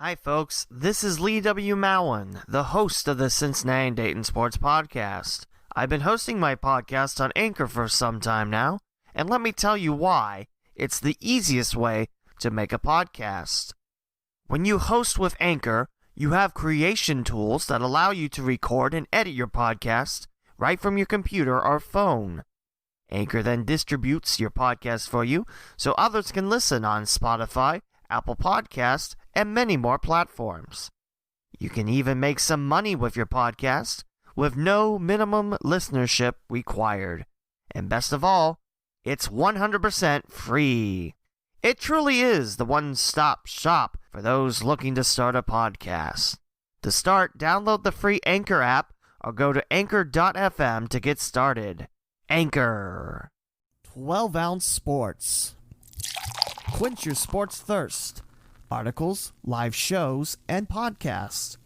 Hi, folks. This is Lee W. Mowen, the host of the Cincinnati and Dayton Sports Podcast. I've been hosting my podcast on Anchor for some time now, and let me tell you why it's the easiest way to make a podcast. When you host with Anchor, you have creation tools that allow you to record and edit your podcast right from your computer or phone. Anchor then distributes your podcast for you so others can listen on Spotify, Apple Podcasts, and many more platforms. You can even make some money with your podcast with no minimum listenership required. And best of all, it's 100% free. It truly is the one-stop shop for those looking to start a podcast. To start, download the free Anchor app or go to anchor.fm to get started. Anchor. 12-ounce sports. Quench your sports thirst. Articles, live shows, and podcasts.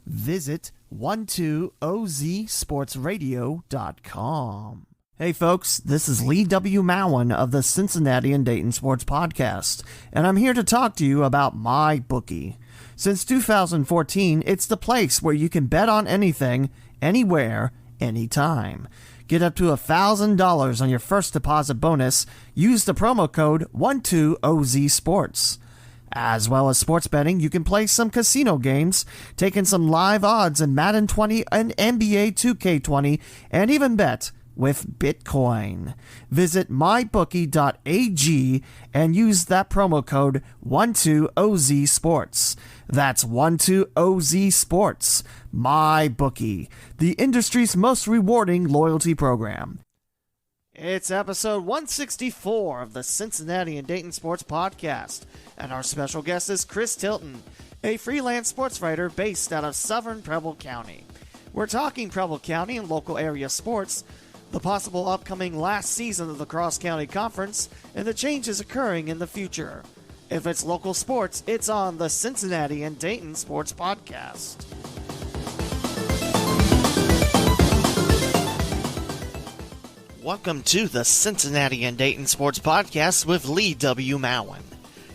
Visit 12ozsportsradio.com. Hey folks, this is Lee W. Mowen of the Cincinnati and Dayton Sports Podcast, and I'm here to talk to you about MyBookie. Since 2014, it's the place where you can bet on anything, anywhere, anytime. Get up to $1,000 on your first deposit bonus. Use the promo code 12OZSports. As well as sports betting, you can play some casino games, take in some live odds in Madden 20 and NBA 2K20, and even bet with Bitcoin. Visit mybookie.ag and use that promo code 12OZSports. That's 12OZSports. MyBookie, the industry's most rewarding loyalty program. It's episode 164 of the Cincinnati and Dayton Sports Podcast, and our special guest is Chris Tilton, a freelance sports writer based out of southern Preble County. We're talking Preble County and local area sports, the possible upcoming last season of the Cross-County Conference, and the changes occurring in the future. If it's local sports, it's on the Cincinnati and Dayton Sports Podcast. Welcome to the Cincinnati and Dayton Sports Podcast with Lee W. Mowen.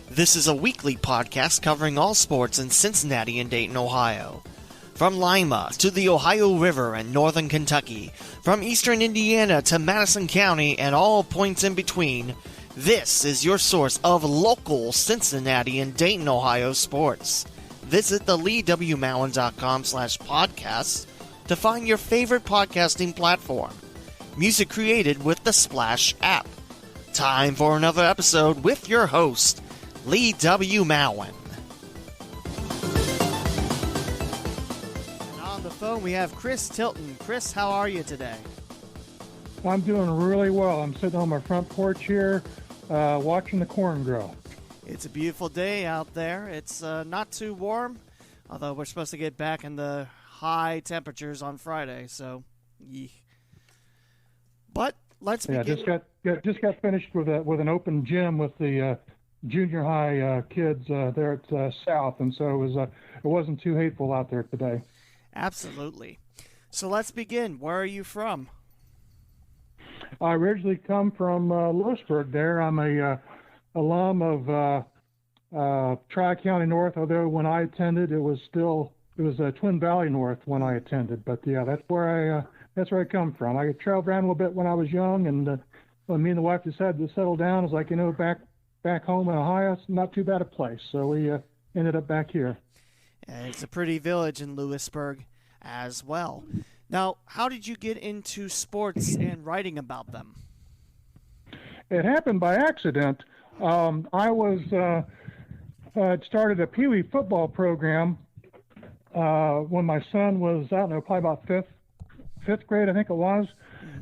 This is a weekly podcast covering all sports in Cincinnati and Dayton, Ohio. From Lima to the Ohio River and northern Kentucky, from eastern Indiana to Madison County and all points in between, this is your source of local Cincinnati and Dayton, Ohio sports. Visit the leewmowen.com/podcasts to find your favorite podcasting platform. Music created with the Splash app. Time for another episode with your host, Lee W. Mowen. And on the phone we have Chris Tilton. Chris, how are you today? I'm doing really well. I'm sitting on my front porch here, watching the corn grow. It's a beautiful day out there. It's not too warm, although we're supposed to get back in the high temperatures on Friday, so But let's begin. Just got finished with an open gym with the junior high kids there at South, and so it wasn't too hateful out there today. Absolutely. So let's begin. Where are you from? I originally come from Lewisburg. There, I'm a alum of Tri-County North. Although when I attended, it was Twin Valley North when I attended. But yeah, that's where I come from. I traveled around a little bit when I was young, and when me and the wife decided to settle down, I was like, back home in Ohio, it's not too bad a place. So we ended up back here. It's a pretty village in Lewisburg as well. Now, how did you get into sports and writing about them? It happened by accident. I started a Pee Wee football program when my son was, probably about fifth grade, I think it was.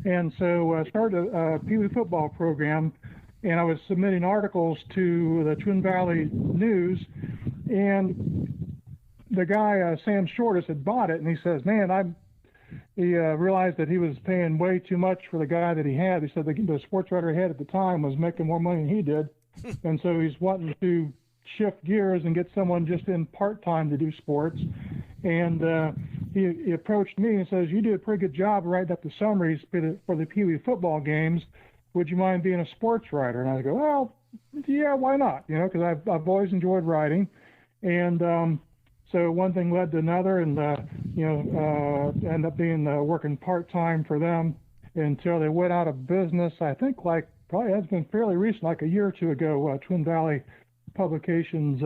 And so I started a Pee Wee football program, and I was submitting articles to the Twin Valley News, and the guy, Sam Shortis, had bought it, and he says, he realized that he was paying way too much for the guy that he had. He said the sports writer he had at the time was making more money than he did, and so he's wanting to shift gears and get someone just in part-time to do sports. And he approached me and says, "You do a pretty good job writing up the summaries for the Pee Wee football games. Would you mind being a sports writer?" And I go, "Well, yeah, why not? Because I've always enjoyed writing." And so one thing led to another, and ended up being working part-time for them until they went out of business. I think like probably has been fairly recent, like a year or two ago. Twin Valley Publications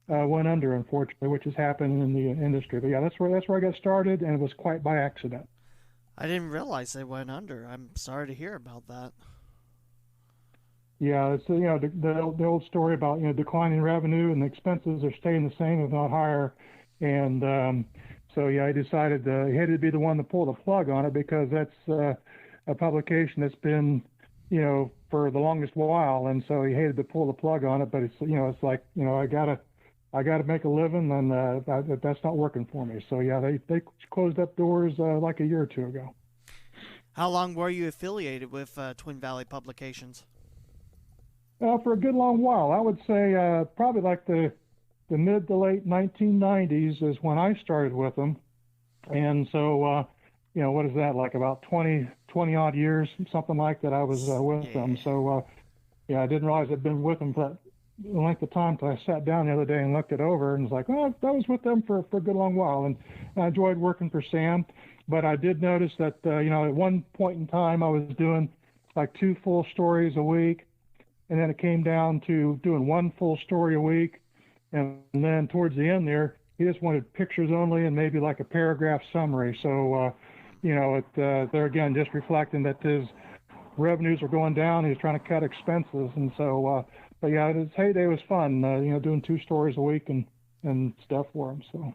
went under, unfortunately, which has happened in the industry. But yeah, that's where I got started, and it was quite by accident. I didn't realize they went under. I'm sorry to hear about that. Yeah, it's the old story about declining revenue and the expenses are staying the same, if not higher. And so yeah, I decided he had to be the one to pull the plug on it, because that's a publication that's been for the longest while, and so he hated to pull the plug on it. But it's like I gotta make a living, and that's not working for me. So yeah, they closed up doors like a year or two ago. How long were you affiliated with Twin Valley Publications? For a good long while. I would say probably like the mid to late 1990s is when I started with them. And so, what is that, like about 20 odd years, something like that I was with them. So, I didn't realize I'd been with them for that length of time until I sat down the other day and looked it over and was like, well, I was with them for a good long while. And I enjoyed working for Sam. But I did notice that, at one point in time I was doing like 2 full stories a week. And then it came down to doing 1 full story a week. And then towards the end there, he just wanted pictures only and maybe like a paragraph summary. So, they're again just reflecting that his revenues are going down. He's trying to cut expenses. And so, but yeah, his heyday was fun, doing 2 stories a week and stuff for him. So,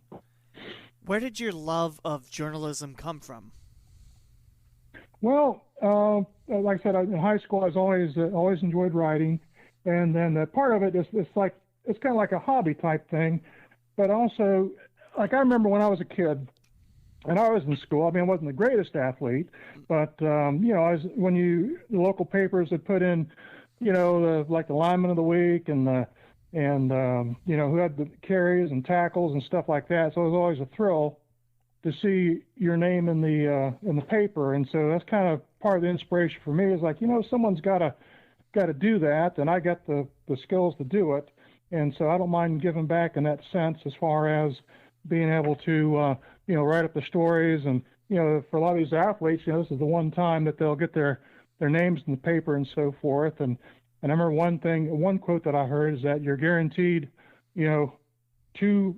Where did your love of journalism come from? Well, like I said, in high school, I was always enjoyed writing, and then part of it is it's kind of like a hobby type thing, but also like I remember when I was a kid, and I was in school. I mean, I wasn't the greatest athlete, but the local papers had put in, like the lineman of the week and who had the carries and tackles and stuff like that. So it was always a thrill to see your name in the paper. And so that's kind of part of the inspiration for me, is like, someone's got to do that, and I got the skills to do it. And so I don't mind giving back in that sense, as far as being able to write up the stories. And for a lot of these athletes, this is the one time that they'll get their names in the paper and so forth. And I remember one quote that I heard is that you're guaranteed 2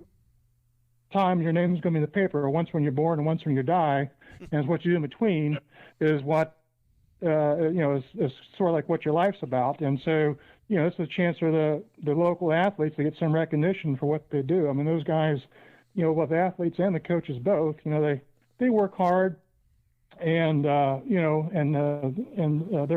times your name is going to be in the paper, once when you're born and once when you die, and what you do in between is what is sort of like what your life's about. And so it's a chance for the local athletes to get some recognition for what they do. I mean, those guys, both the athletes and the coaches both, they work hard, and they're,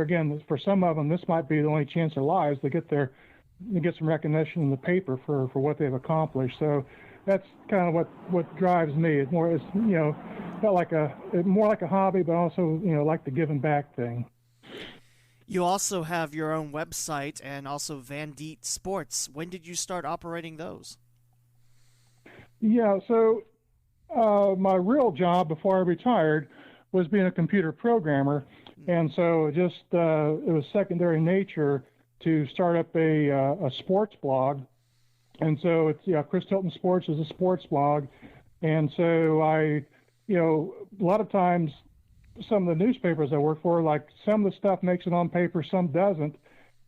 again, for some of them, this might be the only chance in their lives to get some recognition in the paper for what they've accomplished. So that's kind of what drives me. It's more more like a hobby, but also like the giving back thing. You also have your own website and also Van Deet Sports. When did you start operating those? Yeah, so my real job before I retired was being a computer programmer, and so it was secondary nature to start up a sports blog. And so it's, Chris Tilton Sports is a sports blog. And so a lot of times some of the newspapers I work for, like some of the stuff makes it on paper, some doesn't.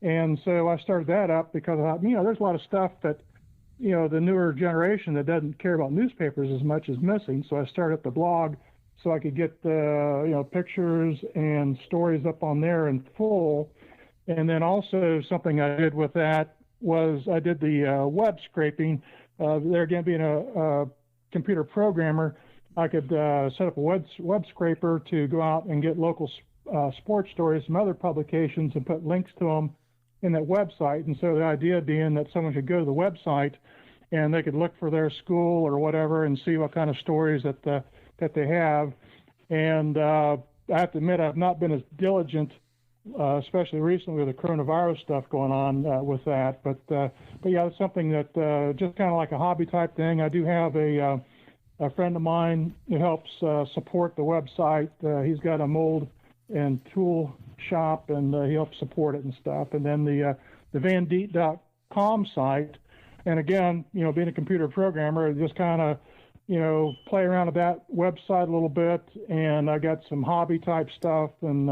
And so I started that up because I thought, there's a lot of stuff that, the newer generation that doesn't care about newspapers as much is missing. So I started up the blog so I could get pictures and stories up on there in full. And then also something I did with that was I did the web scraping. There again, being a computer programmer, I could set up a web scraper to go out and get local sports stories from other publications and put links to them in that website. And so the idea being that someone could go to the website and they could look for their school or whatever and see what kind of stories that they have. And I have to admit, I've not been as diligent, especially recently with the coronavirus stuff going on with that. But yeah, it's something that just kind of like a hobby type thing. I do have a friend of mine who helps support the website. He's got a mold and tool shop, and he helps support it and stuff. And then the vandeet.com site, And again, being a computer programmer, just kind of, play around with that website a little bit, and I got some hobby type stuff and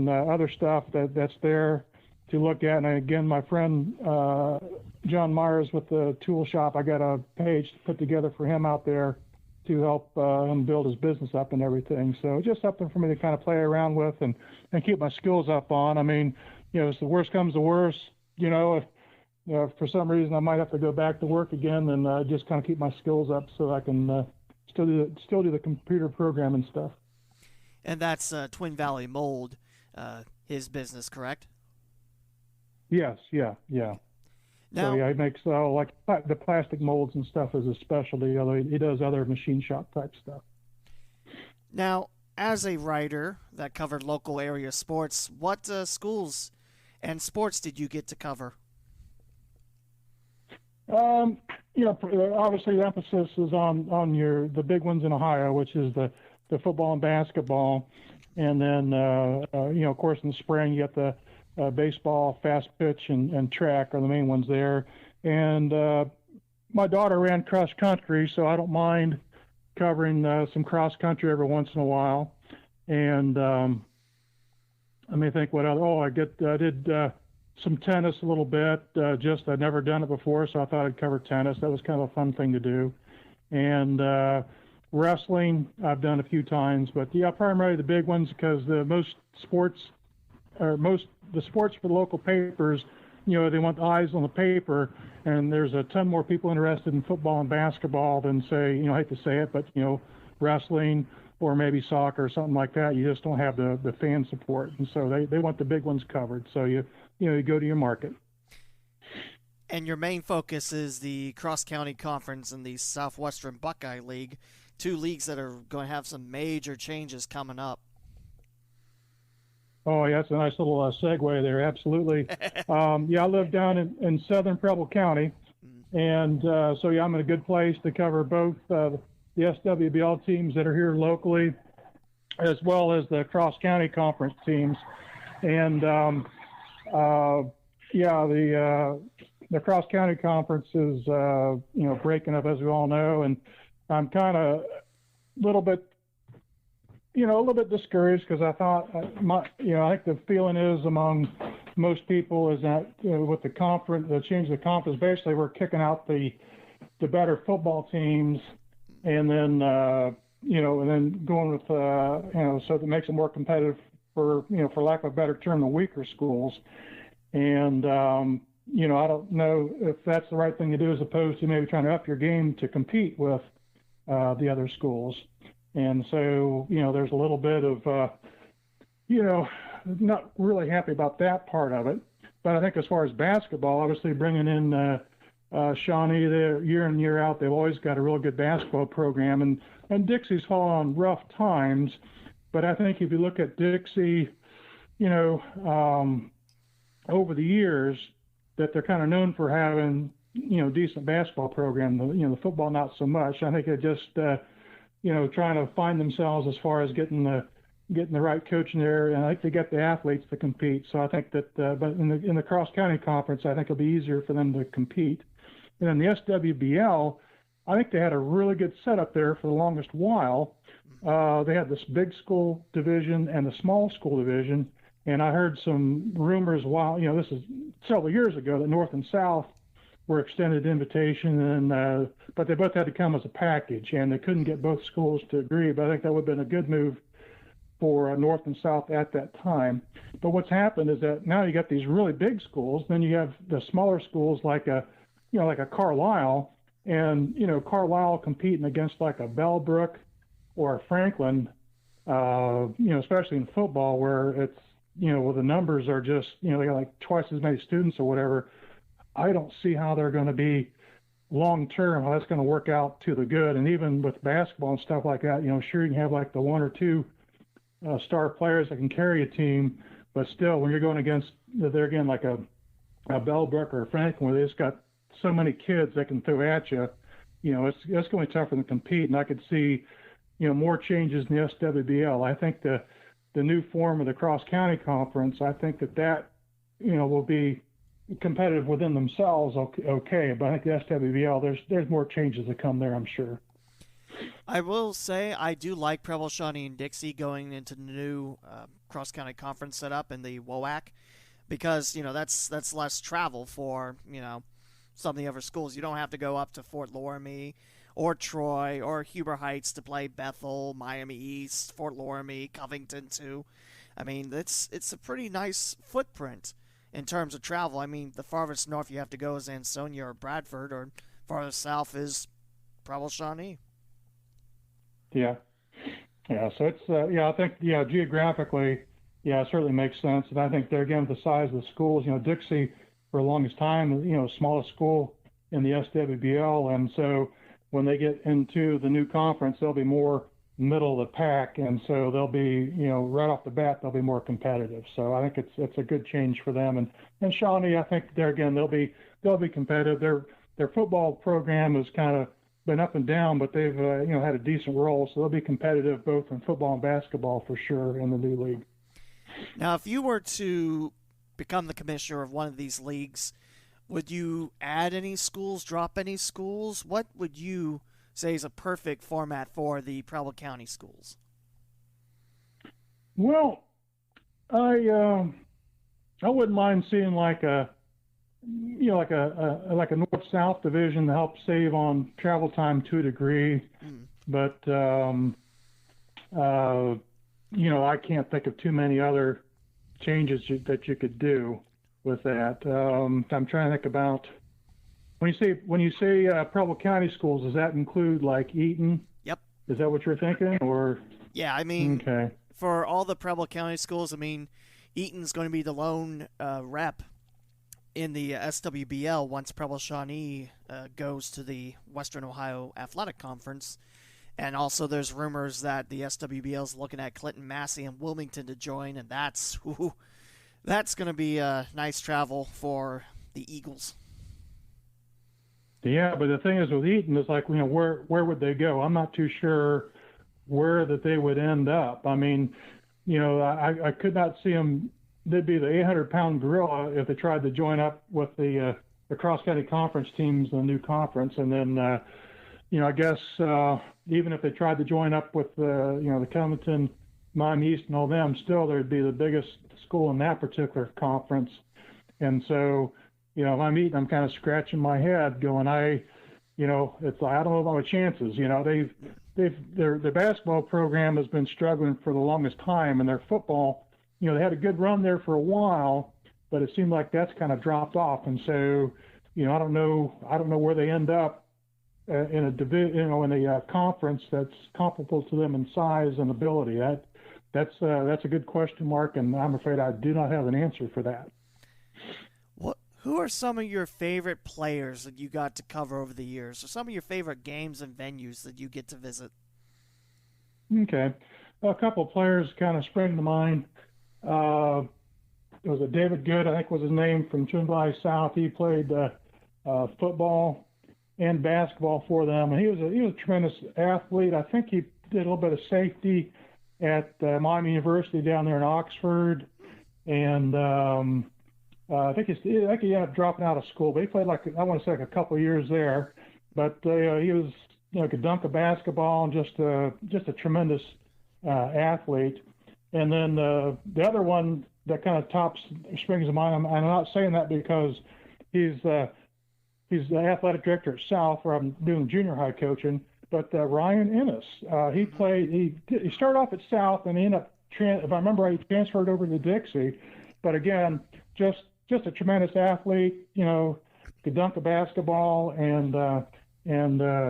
other stuff that's there to look at. And again, my friend John Myers with the tool shop, I got a page put together for him out there to help him build his business up and everything. So just something for me to kind of play around with and keep my skills up on. I mean, if the worst comes to worst, if for some reason I might have to go back to work again, and just kind of keep my skills up so I can still do the computer programming stuff. And that's Twin Valley Mold, his business, correct? Yes, yeah. Now, So yeah, he makes like the plastic molds and stuff as a specialty, although he does other machine shop type stuff. Now, as a writer that covered local area sports, what schools and sports did you get to cover? Obviously the emphasis is on the big ones in Ohio, which is the football and basketball, and then of course in the spring you got the baseball, fast pitch, and track are the main ones there. And my daughter ran cross country, so I don't mind covering some cross country every once in a while. And let me think what other. Oh, I did some tennis a little bit. Just I'd never done it before, so I thought I'd cover tennis. That was kind of a fun thing to do. And wrestling I've done a few times, but yeah, primarily the big ones, because the sports for the local papers, they want eyes on the paper, and there's a ton more people interested in football and basketball than, say, I hate to say it, but wrestling or maybe soccer or something like that. You just don't have the fan support, and so they want the big ones covered. So you go to your market. And your main focus is the Cross County Conference and the Southwestern Buckeye League, two leagues that are going to have some major changes coming up. Oh, yeah, that's a nice little segue there. Absolutely. I live down in southern Preble County, and so yeah, I'm in a good place to cover both the SWBL teams that are here locally, as well as the Cross County Conference teams. And the Cross County Conference is breaking up, as we all know, and I'm kind of a little bit discouraged, because I thought I think the feeling is among most people is that with the conference, the change of the conference, basically we're kicking out the better football teams, and then going with so that makes it more competitive for lack of a better term, the weaker schools. And I don't know if that's the right thing to do, as opposed to maybe trying to up your game to compete with the other schools. And so, there's a little bit of, not really happy about that part of it. But I think as far as basketball, obviously bringing in Shawnee there year in, year out, they've always got a real good basketball program. And Dixie's fallen on rough times. But I think if you look at Dixie, over the years, that they're kind of known for having, decent basketball program. The football, not so much. I think it just, trying to find themselves as far as getting the right coach in there, and I think they get the athletes to compete. So I think that, but in the Cross County Conference, I think it'll be easier for them to compete. And then the SWBL, I think they had a really good setup there for the longest while. They had this big school division and the small school division, and I heard some rumors this is several years ago, that North and South were extended invitation, and but they both had to come as a package, and they couldn't get both schools to agree. But I think that would have been a good move for North and South at that time. But what's happened is that now you got these really big schools, then you have the smaller schools like a Carlisle, and Carlisle competing against like a Bellbrook or a Franklin, especially in football, where it's where the numbers are just they got like twice as many students or whatever. I don't see how they're going to be long term, how that's going to work out to the good. And even with basketball and stuff like that, sure, you can have like the one or two star players that can carry a team, but still, when you're going against, there again, like a Bellbrook or a Franklin, where they just got so many kids that can throw at you, it's going to be tough for them to compete. And I could see, more changes in the SWBL. I think the new form of the Cross County Conference, I think that will be, competitive within themselves, okay. But I think the SWBL, there's more changes to come there, I'm sure. I will say I do like Preble, Shawnee, and Dixie going into the new cross-county conference setup in the WOAC because, that's less travel for, some of the other schools. You don't have to go up to Fort Loramie or Troy or Huber Heights to play Bethel, Miami East, Fort Loramie, Covington too. I mean, it's a pretty nice footprint in terms of travel. I mean, the farthest north you have to go is Ansonia or Bradford, or farthest south is Preble, Shawnee. Yeah. Yeah. So it's, I think, geographically, it certainly makes sense. And I think there again, with the size of the schools, Dixie for the longest time, smallest school in the SWBL. And so when they get into the new conference, they'll be more middle of the pack. And so they'll be, right off the bat, they'll be more competitive. So I think it's a good change for them. And Shawnee, I think there again, they'll be competitive. Their football program has kind of been up and down, but they've had a decent role, so they'll be competitive both in football and basketball for sure in the new league. Now, if you were to become the commissioner of one of these leagues, would you add any schools, drop any schools? What would you say is a perfect format for the Preble County schools? Well, I wouldn't mind seeing like a north-south division to help save on travel time to a degree. But, I can't think of too many other changes that you could do with that. I'm trying to think about when you say Preble County schools, does that include like Eaton? Yep. Is that what you're thinking? Or yeah, I mean, okay. For all the Preble County schools, I mean, Eaton's going to be the lone rep in the SWBL once Preble Shawnee goes to the Western Ohio Athletic Conference. And also there's rumors that the SWBL is looking at Clinton, Massey, and Wilmington to join, and that's going to be a nice travel for the Eagles. Yeah, but the thing is with Eaton, it's like, where would they go? I'm not too sure where that they would end up. I mean, I could not see them. They'd be the 800-pound gorilla if they tried to join up with the cross-county conference teams in the new conference. And then, I guess even if they tried to join up with the Covington, Miami East, and all them, still there'd be the biggest school in that particular conference. And so, if I'm Eaton, I'm kind of scratching my head, going, it's like I don't know about my chances. Their basketball program has been struggling for the longest time, and their football. They had a good run there for a while, but it seemed like that's kind of dropped off. And so, I don't know where they end up in a division, in a conference that's comparable to them in size and ability. That's a good question mark, and I'm afraid I do not have an answer for that. Who are some of your favorite players that you got to cover over the years, or some of your favorite games and venues that you get to visit? Okay, a couple of players kind of spring to mind. It was a David Good, I think was his name, from Twin Valley South. He played football and basketball for them, and he was a tremendous athlete. I think he did a little bit of safety at Miami University down there in Oxford, and I think he ended up dropping out of school. But he played I want to say a couple of years there. But he was could dunk a basketball and just a tremendous athlete. And then the other one that kind of springs to mind, I'm not saying that because he's the athletic director at South, where I'm doing junior high coaching, but Ryan Ennis, he started off at South and he ended up, if I remember right, he transferred over to Dixie. But again, just a tremendous athlete, could dunk a basketball and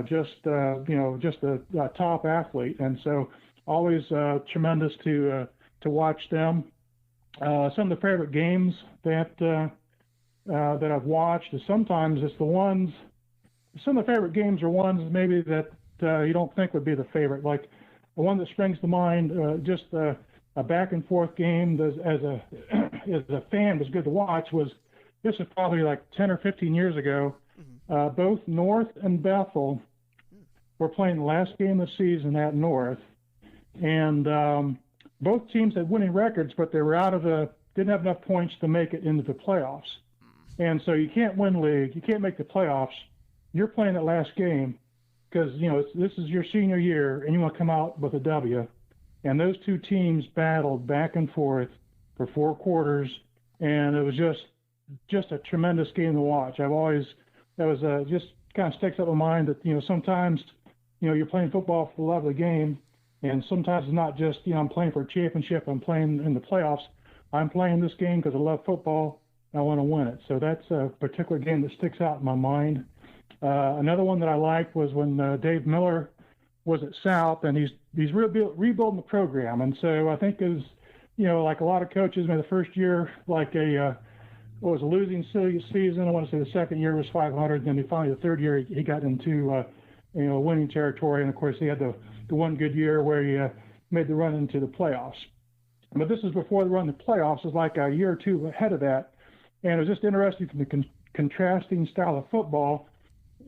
just a top athlete. And so always tremendous to watch them. Some of the favorite games that I've watched is sometimes it's the ones. Some of the favorite games are ones maybe that you don't think would be the favorite. Like the one that springs to mind, just a back and forth game as a fan was good to watch. This is probably like 10 or 15 years ago. Both North and Bethel were playing the last game of the season at North. And both teams had winning records, but they were didn't have enough points to make it into the playoffs. And so you can't win league, you can't make the playoffs. You're playing that last game because this is your senior year, and you want to come out with a W. And those two teams battled back and forth for 4 quarters, and it was just a tremendous game to watch. Just kind of sticks up in my mind that sometimes you're playing football for the love of the game, and sometimes it's not just I'm playing for a championship, I'm playing in the playoffs. I'm playing this game because I love football. I want to win it. So that's a particular game that sticks out in my mind. Another one that I liked was when Dave Miller was at South, and he's rebuilding the program. And so I think as like a lot of coaches, maybe the first year, like a losing season. I want to say the second year was 500, and then finally the third year he got into winning territory. And of course he had the one good year where he made the run into the playoffs. But this is before the run to the playoffs. It was like a year or two ahead of that. And it was just interesting from the contrasting style of football.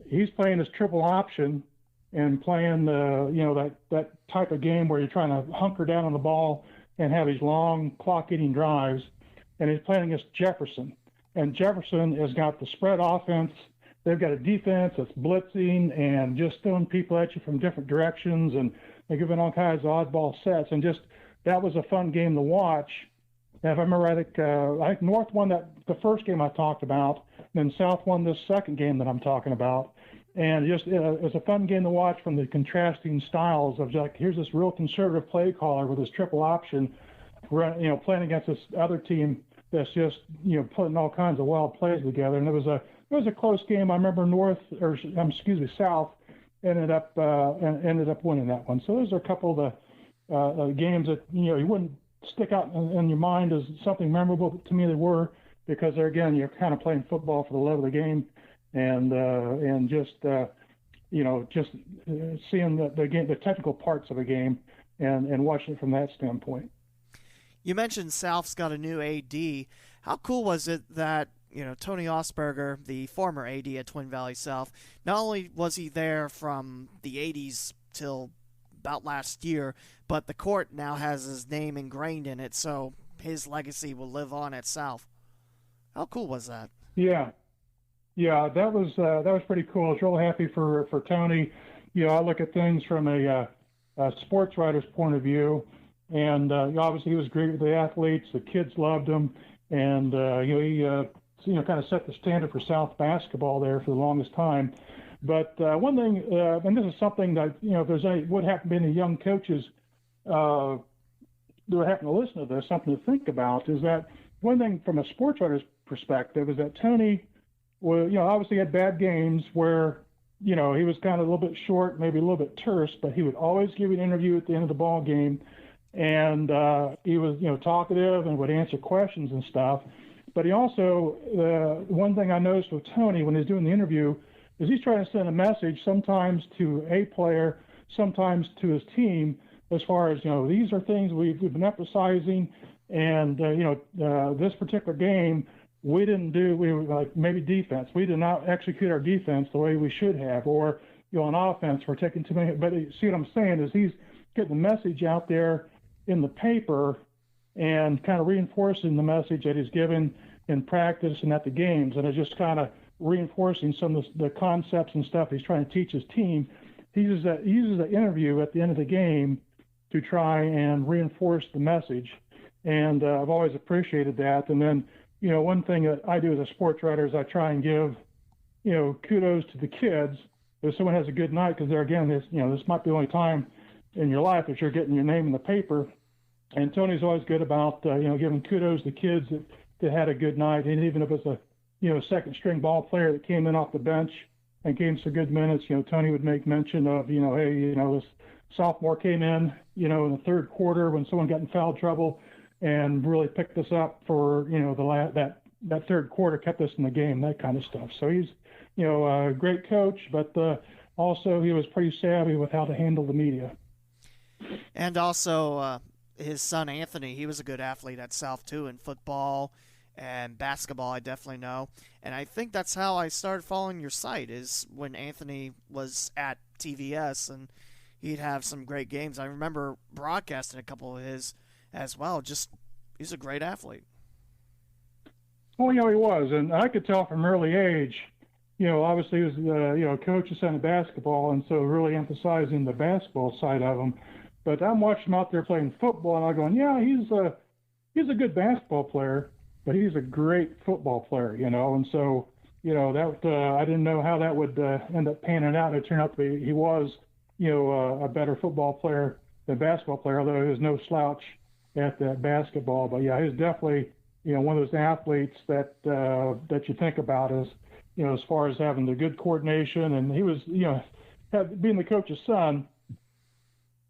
He's playing this triple option and playing that type of game where you're trying to hunker down on the ball and have these long clock-eating drives. And he's playing against Jefferson. And Jefferson has got the spread offense. They've got a defense that's blitzing and just throwing people at you from different directions, and they're giving all kinds of oddball sets. And just that was a fun game to watch. And if I remember, I think North won the first game I talked about, and then South won this second game that I'm talking about. And just it was a fun game to watch from the contrasting styles of like, here's this real conservative play caller with his triple option, playing against this other team that's just putting all kinds of wild plays together. And it was a close game. I remember South ended up winning that one. So those are a couple of the games that you wouldn't stick out in your mind as something memorable, but to me they were, because they're, again, you're kind of playing football for the love of the game, and just seeing the game, the technical parts of a game, and watching it from that standpoint. You mentioned South's got a new AD. How cool was it that Tony Osberger, the former AD at Twin Valley South, not only was he there from the 80s till about last year, but the court now has his name ingrained in it, so his legacy will live on at South. How cool was that? Yeah, that was pretty cool. I was real happy for Tony. I look at things from a sports writer's point of view, and obviously he was great with the athletes. The kids loved him, and he kind of set the standard for South basketball there for the longest time. But one thing, and this is something that if there's would happen to any young coaches that would happen to listen to this, something to think about is that one thing from a sports writer's perspective is that Tony, obviously had bad games where he was kind of a little bit short, maybe a little bit terse, but he would always give an interview at the end of the ball game, and he was talkative and would answer questions and stuff. But he also, one thing I noticed with Tony when he's doing the interview is he's trying to send a message sometimes to a player, sometimes to his team, as far as these are things we've been emphasizing, and this particular game we didn't do. We were like maybe defense. We did not execute our defense the way we should have, or on offense we're taking too many. But see what I'm saying is he's getting the message out there in the paper and kind of reinforcing the message that he's given in practice and at the games, and it's just kind of reinforcing some of the concepts and stuff he's trying to teach his team. He uses the interview at the end of the game to try and reinforce the message, and I've always appreciated that. And then one thing that I do as a sports writer is I try and give kudos to the kids if someone has a good night, because this might be the only time in your life that you're getting your name in the paper. And Tony's always good about giving kudos to kids that had a good night, and even if it's a second string ball player that came in off the bench and gave some good minutes, Tony would make mention of hey, this sophomore came in in the third quarter when someone got in foul trouble and really picked us up for that third quarter, kept us in the game, that kind of stuff. So he's a great coach, but also he was pretty savvy with how to handle the media. And also his son Anthony, he was a good athlete at South too, in football and basketball, I definitely know. And I think that's how I started following your site, is when Anthony was at TVS, and he'd have some great games. I remember broadcasting a couple of his as well. Just, he's a great athlete. Oh, he was, and I could tell from early age. Obviously he was, coaching son of basketball, and so really emphasizing the basketball side of him. But I'm watching him out there playing football, and I'm going, yeah, he's a good basketball player, but he's a great football player, And so, that I didn't know how that would end up panning out. It turned out to be he was, a better football player than basketball player, although he was no slouch at that basketball. But yeah, he's definitely, one of those athletes that you think about as, as far as having the good coordination. And he was, being the coach's son,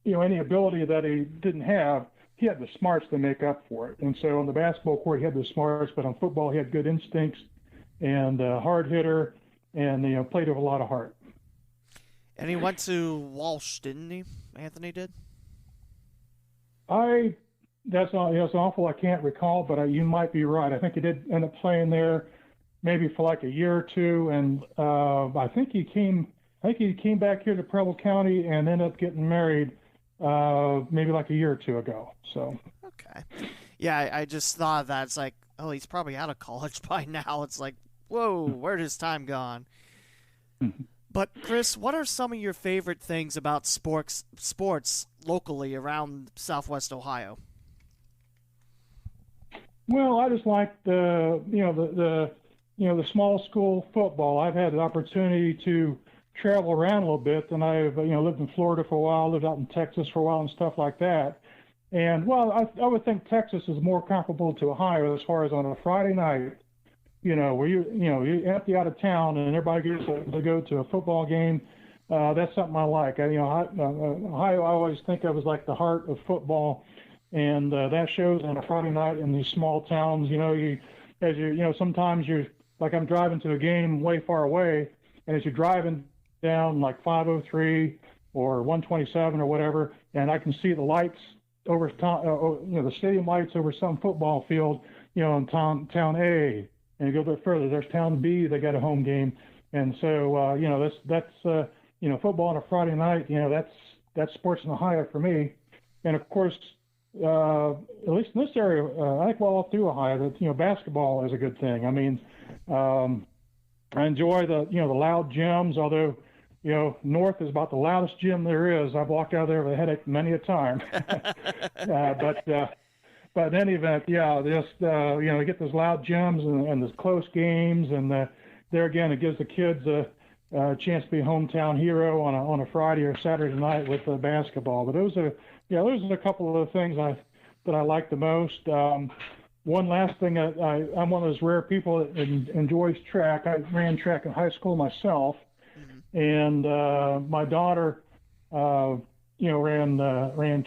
any ability that he didn't have, he had the smarts to make up for it. And so on the basketball court, he had the smarts, but on football, he had good instincts and hard hitter, and played with a lot of heart. And he went to Walsh, didn't he? Anthony did. That's awful. I can't recall, but you might be right. I think he did end up playing there, maybe for like a year or two, and I think he came back here to Preble County and ended up getting married maybe like a year or two ago. So okay, yeah, I just thought that it's like, oh, he's probably out of college by now. It's like, whoa, where'd his time gone? But Chris, what are some of your favorite things about sports locally around Southwest Ohio? Well, I just like the small school football. I've had the opportunity to travel around a little bit, and I've lived in Florida for a while, lived out in Texas for a while, and stuff like that. And well, I would think Texas is more comparable to Ohio as far as on a Friday night, where you're empty out of town and everybody gets to go to a football game. That's something I like. Ohio, I always think of as like the heart of football, and that shows on a Friday night in these small towns. Sometimes you're like, I'm driving to a game way far away, and as you're driving down like 503 or 127 or whatever, and I can see the lights over the stadium lights over some football field, in town A, and you go a bit further, there's town B, they got a home game. And so, that's football on a Friday night, that's sports in Ohio for me. And of course, at least in this area, I think all through Ohio, that, basketball is a good thing. I mean, I enjoy the loud gyms, although, North is about the loudest gym there is. I've walked out of there with a headache many a time. But in any event, yeah, just, you get those loud gyms and those close games. And there again, it gives the kids a chance to be a hometown hero on a Friday or Saturday night with basketball. But those are a couple of the things that I like the most. One last thing, I'm one of those rare people that enjoys track. I ran track in high school myself, and my daughter, ran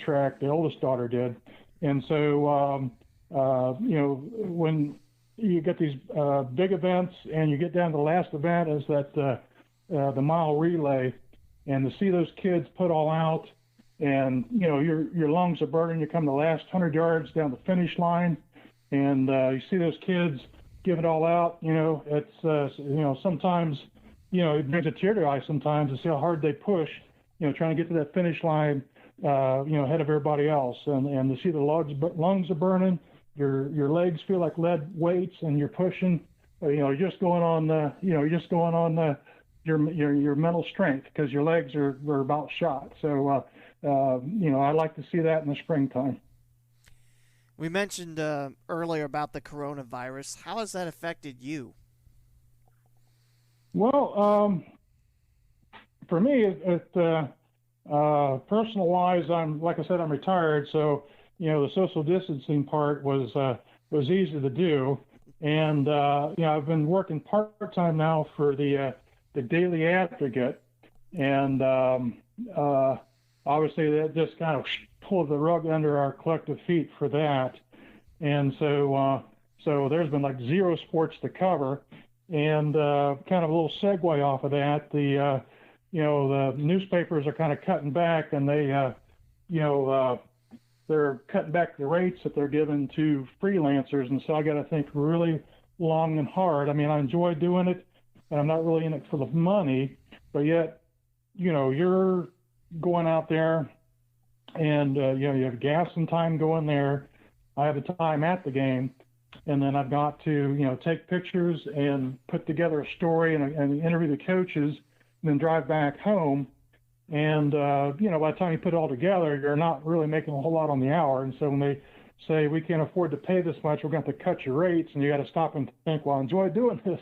track. The oldest daughter did, and so when you get these big events and you get down to the last event is that the mile relay, and to see those kids put all out, and your lungs are burning. You come the last 100 yards down the finish line, and you see those kids give it all out. It's sometimes it brings a tear to your eye sometimes to see how hard they push. Trying to get to that finish line, ahead of everybody else, and to see the lungs are burning. Your legs feel like lead weights, and you're pushing. You're just going on your mental strength, because your legs are about shot. So I like to see that in the springtime. We mentioned earlier about the coronavirus. How has that affected you? Well, for me, personal wise, like I said, I'm retired, so the social distancing part was easy to do, and I've been working part time now for the Daily Advocate, and obviously that just kind of pulled the rug under our collective feet for that, and so there's been like zero sports to cover, and kind of a little segue off of that, the newspapers are kind of cutting back, and they're cutting back the rates that they're giving to freelancers, and so I got to think really long and hard. I mean, I enjoy doing it, and I'm not really in it for the money, but yet, you're going out there, and you have gas and time going there. I have the time at the game, and then I've got to take pictures and put together a story and interview the coaches, and then drive back home. And by the time you put it all together, you're not really making a whole lot on the hour. And so when they say we can't afford to pay this much, we're going to have to cut your rates, and you got to stop and think, well, I enjoy doing this,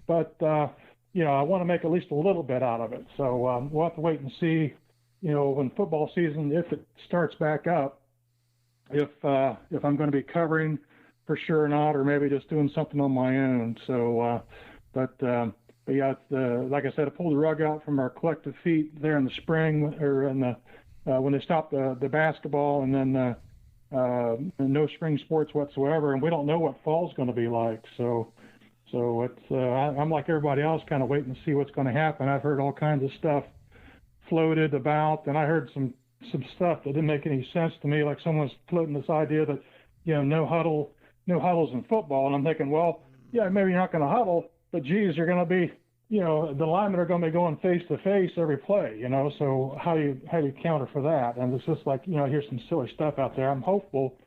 but I want to make at least a little bit out of it. So we'll have to wait and see, when football season, if it starts back up, if I'm going to be covering for sure or not, or maybe just doing something on my own. So, but yeah, like I said, I pulled the rug out from our collective feet there in the spring, or in the when they stopped the basketball, and then no spring sports whatsoever, and we don't know what fall's going to be like. So it's I'm like everybody else, kind of waiting to see what's going to happen. I've heard all kinds of stuff floated about, and I heard some stuff that didn't make any sense to me, like someone's floating this idea that no huddles in football, and I'm thinking, well, yeah, maybe you're not going to huddle, but geez, you're going to be, the linemen are going to be going face to face every play, so how do you counter for that? And it's just like, here's some silly stuff out there. I'm hopeful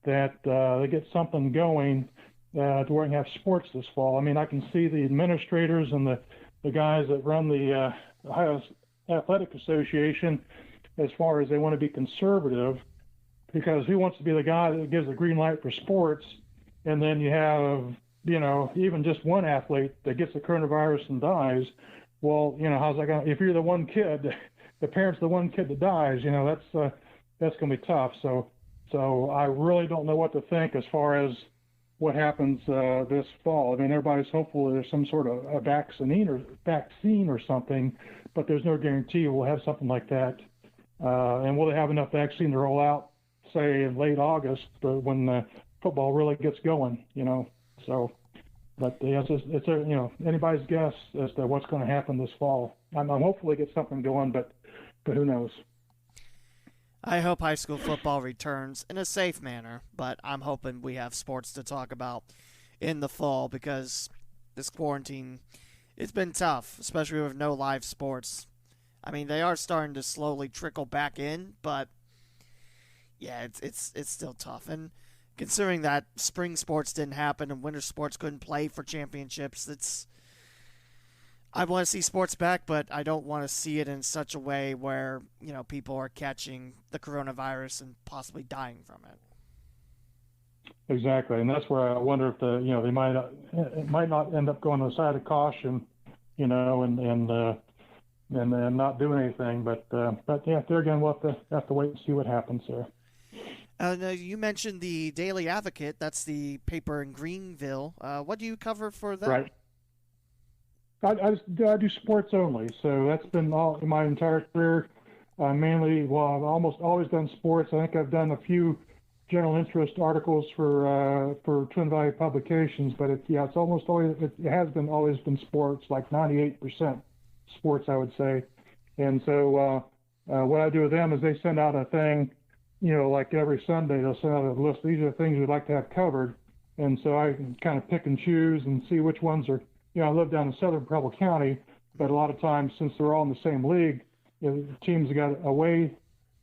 that they get something going to where we can have sports this fall. I mean, I can see the administrators and the guys that run the Ohio Athletic Association, as far as they want to be conservative, because who wants to be the guy that gives the green light for sports, and then you have, even just one athlete that gets the coronavirus and dies? Well, how's that going? If you're the one kid, the parent's the one kid that dies, that's going to be tough. So I really don't know what to think as far as what happens this fall. I mean, everybody's hopeful there's some sort of a vaccine or something, but there's no guarantee we'll have something like that. And will they have enough vaccine to roll out, say, in late August, when football really gets going? So, but it's anybody's guess as to what's going to happen this fall. I'm hopefully get something going, but who knows? I hope high school football returns in a safe manner, but I'm hoping we have sports to talk about in the fall, because this quarantine, it's been tough, especially with no live sports. I mean, they are starting to slowly trickle back in, but yeah, it's still tough. And considering that spring sports didn't happen and winter sports couldn't play for championships, I want to see sports back, but I don't want to see it in such a way where, people are catching the coronavirus and possibly dying from it. Exactly, and that's where I wonder if they might not end up going on the side of caution, and not doing anything. But yeah, there again, we'll have to wait and see what happens there. Now you mentioned the Daily Advocate. That's the paper in Greenville. What do you cover for that? Right. I do sports only, so that's been all my entire career. Mainly, I've almost always done sports. I think I've done a few general interest articles for Twin Valley Publications, but it has always been sports, like 98% sports, I would say. And so what I do with them is they send out a thing, like every Sunday they'll send out a list. These are the things we'd like to have covered, and so I can kind of pick and choose and see which ones are. I live down in southern Preble County, but a lot of times, since they're all in the same league, the teams have got away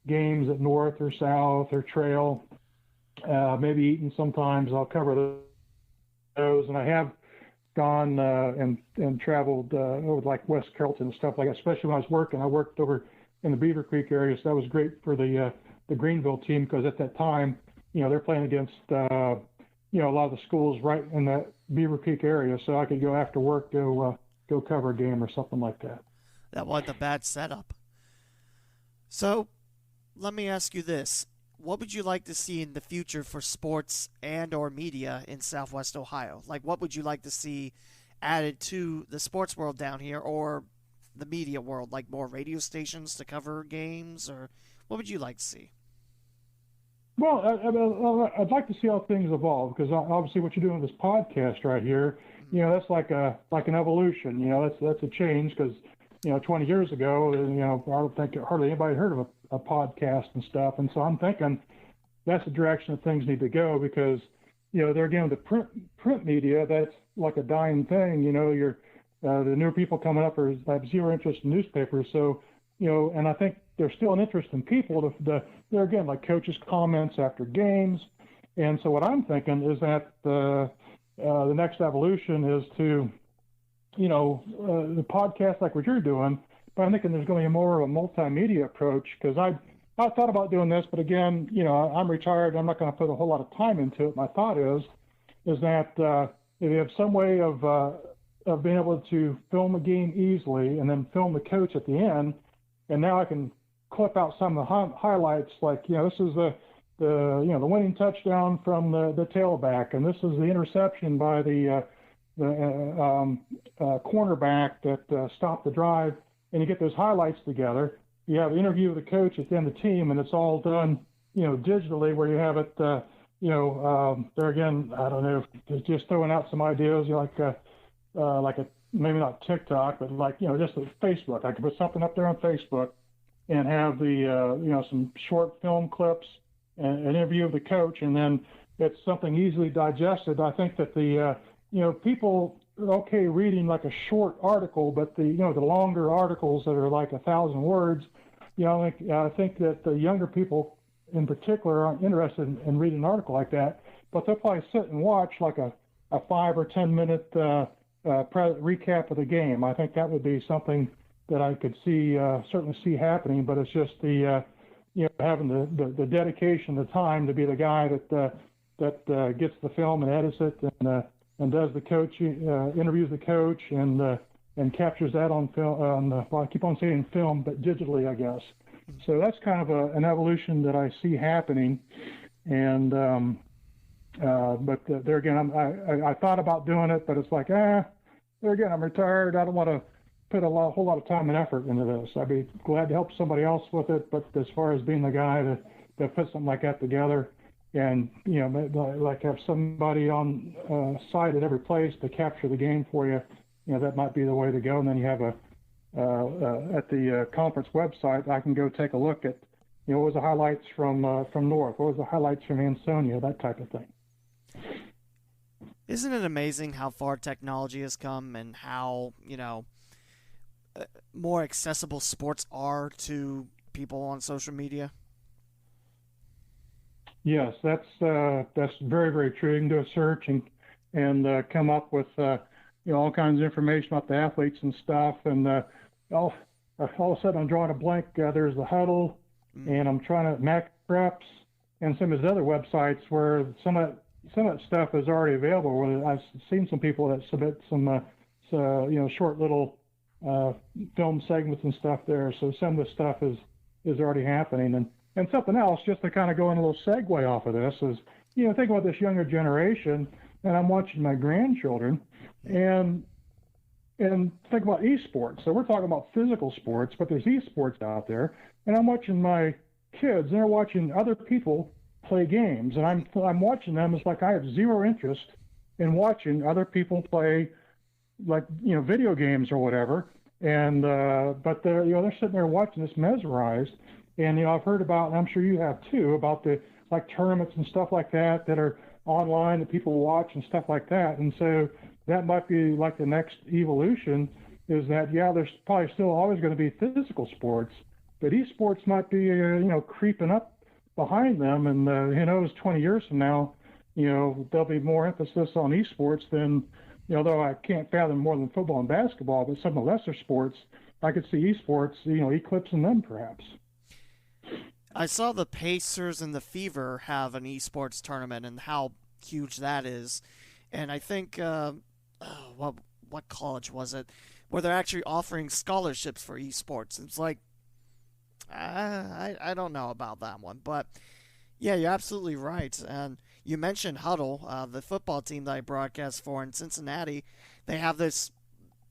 games at North or South or Trail, maybe Eaton sometimes. I'll cover those, and I have gone and traveled over like West Carrollton and stuff like that, especially when I was working. I worked over in the Beaver Creek area, so that was great for the Greenville team, because at that time, they're playing against a lot of the schools right in that Beaver Creek area, so I could go after work, go cover a game or something like that. That wasn't a bad setup. So, let me ask you this. What would you like to see in the future for sports and or media in Southwest Ohio? Like, what would you like to see added to the sports world down here, or the media world, like more radio stations to cover games, or what would you like to see? Well, I'd like to see how things evolve, because obviously what you're doing with this podcast right here, that's like an evolution. That's a change, because 20 years ago, I don't think hardly anybody heard of a podcast and stuff, and so I'm thinking that's the direction that things need to go, because they're again the print media, that's like a dying thing. The newer people coming up have zero interest in newspapers, so and I think there's still an interest in people. They're again like coaches' comments after games, And so what I'm thinking is that the next evolution is to, the podcast like what you're doing, but I'm thinking there's going to be more of a multimedia approach, because I thought about doing this, but again, I'm retired. I'm not going to put a whole lot of time into it. My thought is that if you have some way of being able to film a game easily and then film the coach at the end, and now I can clip out some of the highlights, like, this is the winning touchdown from the tailback, and this is the interception by the cornerback that stopped the drive, and you get those highlights together. You have an interview with the coach at the end of the team, and it's all done, digitally, where you have it, there again, I don't know, just throwing out some ideas, like a maybe not TikTok, but like, just a Facebook. I could put something up there on Facebook and have the, some short film clips and an interview of the coach, and then it's something easily digested. I think that the, people are okay reading like a short article, but the longer articles that are like 1,000 words, I think that the younger people in particular aren't interested in reading an article like that, but they'll probably sit and watch like a 5 or 10 minute recap of the game. I think that would be something that I could certainly see happening, but it's just the, having the dedication, the time to be the guy that gets the film and edits it and does the coach, interviews the coach and captures that on film. Well, I keep on saying film, but digitally, I guess. So that's kind of an evolution that I see happening. And but there again, I thought about doing it, but it's like, there again, I'm retired. I don't want to put a whole lot of time and effort into this. I'd be glad to help somebody else with it, but as far as being the guy that puts something like that together, and like have somebody on site at every place to capture the game for you, that might be the way to go. And then you have at the conference website, I can go take a look at, what was the highlights from North, what was the highlights from Ansonia, that type of thing. Isn't it amazing how far technology has come and how, more accessible sports are to people on social media? Yes, that's very, very true. You can do a search and come up with all kinds of information about the athletes and stuff. And all of a sudden, I'm drawing a blank. There's the Huddle, and I'm trying to Mac Preps, and some of his other websites where some of that stuff is already available. Where I've seen some people that submit some short little film segments and stuff there. So some of the stuff is already happening. And something else, just to kind of go in a little segue off of this, is, think about this younger generation, and I'm watching my grandchildren, and think about esports. So we're talking about physical sports, but there's esports out there, and I'm watching my kids, and they're watching other people play games, and I'm watching them. It's like I have zero interest in watching other people play, like, video games or whatever, and but they're sitting there watching this mesmerized. And I've heard about, and I'm sure you have too, about the like tournaments and stuff like that are online that people watch and stuff like that. And so that might be like the next evolution, is that there's probably still always going to be physical sports, but esports might be creeping up behind them. And who knows, 20 years from now, there'll be more emphasis on esports than, though I can't fathom more than football and basketball, but some of the lesser sports, I could see esports, eclipsing them perhaps. I saw the Pacers and the Fever have an esports tournament and how huge that is. And I think, what college was it, where they're actually offering scholarships for esports. It's like, I don't know about that one. But, yeah, you're absolutely right. And you mentioned Huddle, the football team that I broadcast for in Cincinnati. They have this,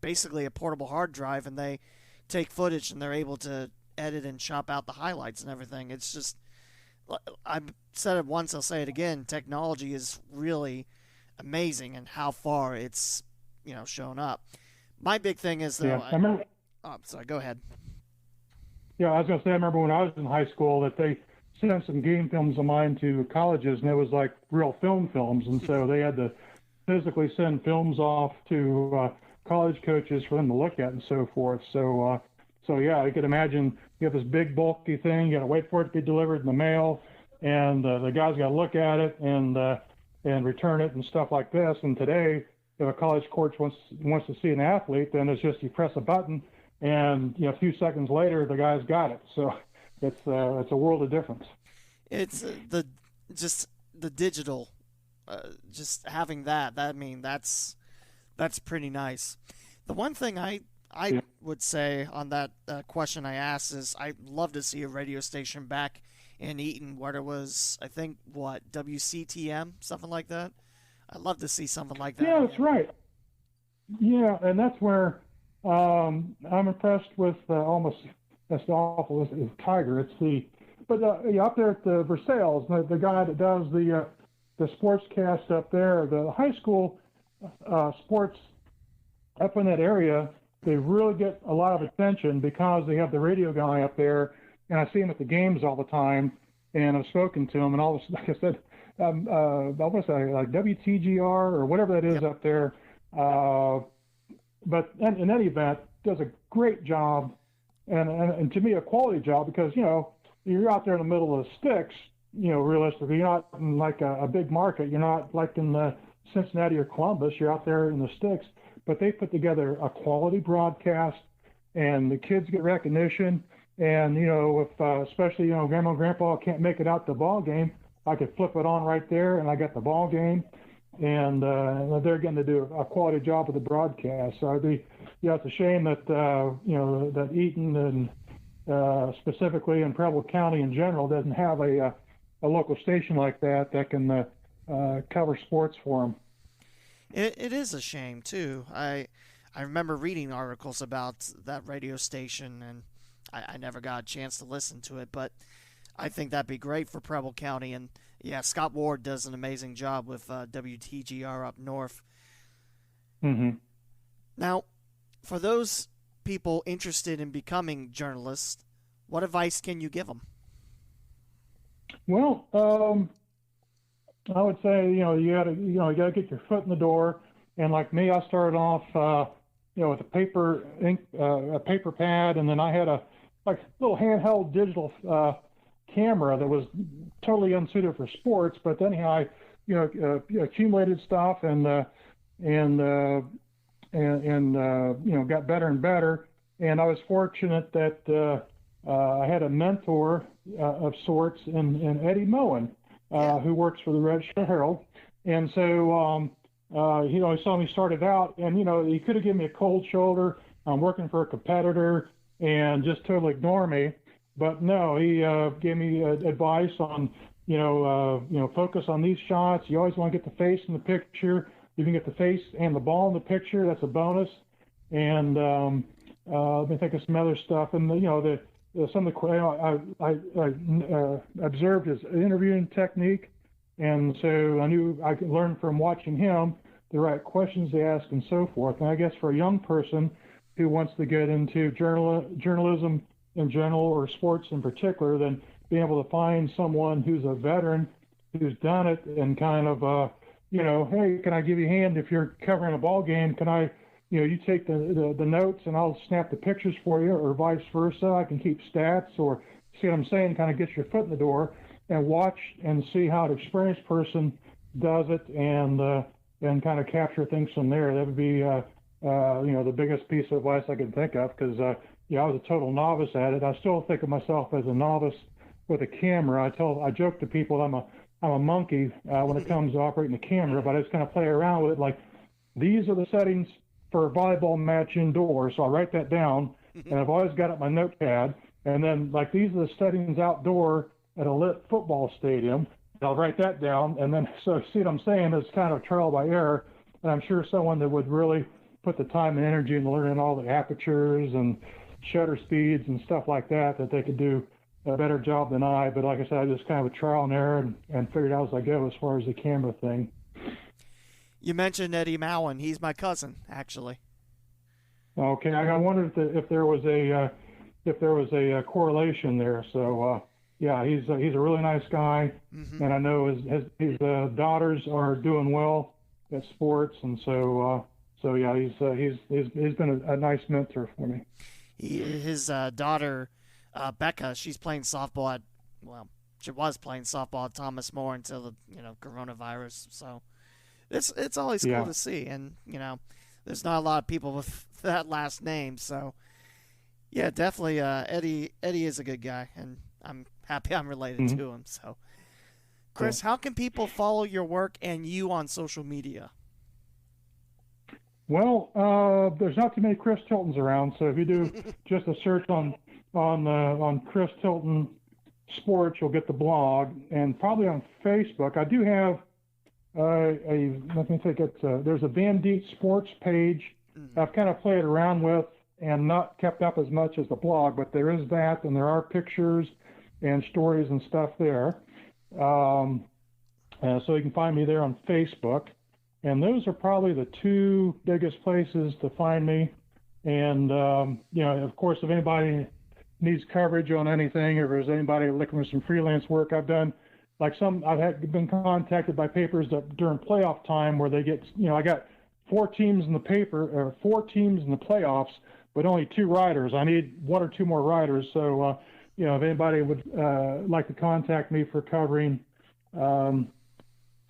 basically a portable hard drive, and they take footage and they're able to edit and chop out the highlights and everything. It's just, I've said it once, I'll say it again, technology is really amazing and how far it's shown up. My big thing is though, I remember, sorry, go ahead. I was going to say, I remember when I was in high school that they sent some game films of mine to colleges, and it was like real films, and so they had to physically send films off to college coaches for them to look at and so forth. So yeah, you could imagine you have this big bulky thing, you got to wait for it to be delivered in the mail, and the guy's got to look at it and return it and stuff like this. And today, if a college coach wants to see an athlete, then it's just you press a button, and a few seconds later, the guy's got it. So it's a world of difference. It's just the digital, just having that. That's pretty nice. The one thing I would say on that question I asked is I'd love to see a radio station back in Eaton where it was, I think, WCTM, something like that. I'd love to see something like that. Yeah, that's right. Yeah, and that's where I'm impressed with almost, that's awful, is Tiger. But up there at the Versailles, the guy that does the sportscast up there, the high school sports up in that area, they really get a lot of attention because they have the radio guy up there, and I see him at the games all the time, and I've spoken to him, and all this, like I said, I want to say like WTGR or whatever that is up there. But in any event, does a great job, and to me a quality job, because you're out there in the middle of the sticks. Realistically, you're not in like a big market. You're not like in the Cincinnati or Columbus. You're out there in the sticks. But they put together a quality broadcast, and the kids get recognition. And if especially grandma and grandpa can't make it out to the ball game, I could flip it on right there, and I got the ball game. And they're getting to do a quality job of the broadcast. So it's a shame that that Eaton and specifically in Preble County in general doesn't have a local station like that can cover sports for them. It is a shame too. I remember reading articles about that radio station, and I never got a chance to listen to it, but I think that'd be great for Preble County. And yeah, Scott Ward does an amazing job with WTGR up north. Mm-hmm. Now, for those people interested in becoming journalists, what advice can you give them? Well, I would say you gotta get your foot in the door, and like me, I started off with a paper pad, and then I had a little handheld digital camera that was totally unsuited for sports. But then I accumulated stuff and got better and better. And I was fortunate that I had a mentor of sorts in Eddie Moen, who works for the Register Herald. And so, he saw me started out, and, he could have given me a cold shoulder. I'm working for a competitor and just totally ignore me. But no, he gave me advice on, focus on these shots. You always want to get the face in the picture. You can get the face and the ball in the picture. That's a bonus. And let me think of some other stuff. And some of the I observed his interviewing technique, and so I knew I could learn from watching him the right questions to ask and so forth. And I guess for a young person who wants to get into journalism in general or sports in particular, then being able to find someone who's a veteran who's done it and kind of hey, can I give you a hand if you're covering a ball game? Can I you take the notes and I'll snap the pictures for you, or vice versa. I can keep stats, or see what I'm saying, kind of get your foot in the door and watch and see how an experienced person does it, and kind of capture things from there. That would be the biggest piece of advice I could think of, because I was a total novice at it. I still think of myself as a novice with a camera. I joke to people I'm a monkey when it comes to operating the camera, but I just kind of play around with it. Like, these are the settings for a volleyball match indoors, so I write that down, and I've always got it in my notepad. And then, like, these are the settings outdoor at a lit football stadium, and I'll write that down. And then, so see what I'm saying? It's kind of trial by error, and I'm sure someone that would really put the time and energy into learning all the apertures and shutter speeds and stuff like that they could do a better job than I. But like I said, I just kind of a trial and error and figured out as I go as far as the camera thing. You mentioned Eddie Moen. He's my cousin, actually. Okay, I wondered if there was a correlation there. So yeah, he's a really nice guy, and I know his daughters are doing well at sports, and so yeah, he's been a nice mentor for me. His daughter, Becca, she's playing softball at, well, 2 years old. She's 2 years old. And, she's, she's been a nice mentor for me. His daughter, Becca, she's playing softball at, 2 years old. She's 2 years old. And, she's been a nice mentor for me. was playing softball at Thomas More until the coronavirus. So it's always cool to see, and there's not a lot of people with that last name. So yeah, definitely Eddie is a good guy, and I'm happy I'm related to him. So Chris, how can people follow your work and you on social media? Well, there's not too many Chris Tiltons around, so if you do just a search on Chris Tilton Sports, you'll get the blog, and probably on Facebook. I do have there's a Van Diet Sports page. I've kind of played around with and not kept up as much as the blog, but there is that, and there are pictures and stories and stuff there. So you can find me there on Facebook. And those are probably the two biggest places to find me. And, of course, if anybody needs coverage on anything, or if there's anybody looking for some freelance work, I've been contacted by papers that during playoff time where they get, I got 4 teams in the paper, or 4 teams in the playoffs, but only 2 writers. I need 1 or 2 more writers. So, if anybody would like to contact me for covering,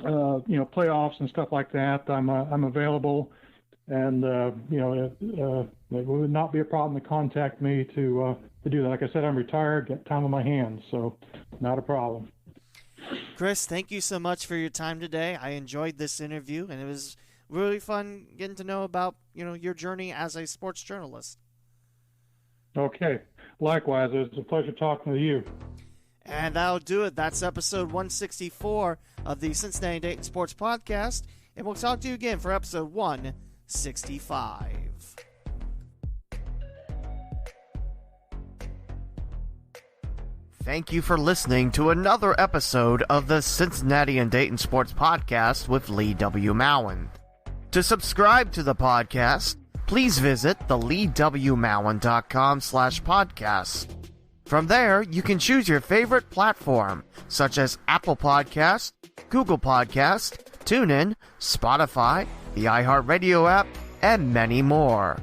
playoffs and stuff like that, I'm available, and it would not be a problem to contact me to do that. Like I said, I'm retired, got time on my hands, so not a problem. Chris, thank you so much for your time today. I enjoyed this interview, and it was really fun getting to know about your journey as a sports journalist. Okay, likewise, it was a pleasure talking to you. And that'll do it. That's episode 164 of the Cincinnati Dayton Sports Podcast. And we'll talk to you again for episode 165. Thank you for listening to another episode of the Cincinnati and Dayton Sports Podcast with Lee W. Mowen. To subscribe to the podcast, please visit theleewmowen.com/podcast. From there, you can choose your favorite platform, such as Apple Podcast, Google Podcast, TuneIn, Spotify, the iHeartRadio app, and many more.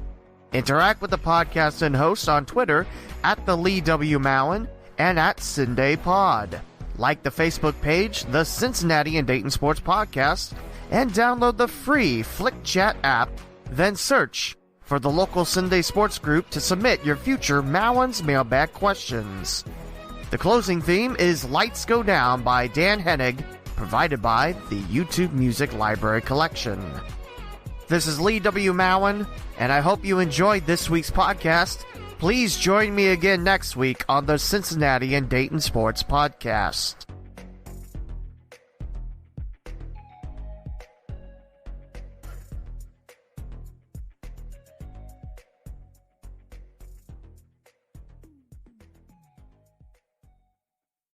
Interact with the podcast and host on Twitter at the Lee W. Mowen and at CindayPod. Like the Facebook page, the Cincinnati and Dayton Sports Podcast, and download the free Flick Chat app, then search for the local Sunday sports group to submit your future Mowen's mailbag questions. The closing theme is Lights Go Down by Dan Hennig, provided by the YouTube Music Library Collection. This is Lee W. Mowen, and I hope you enjoyed this week's podcast. Please join me again next week on the Cincinnati and Dayton Sports Podcast.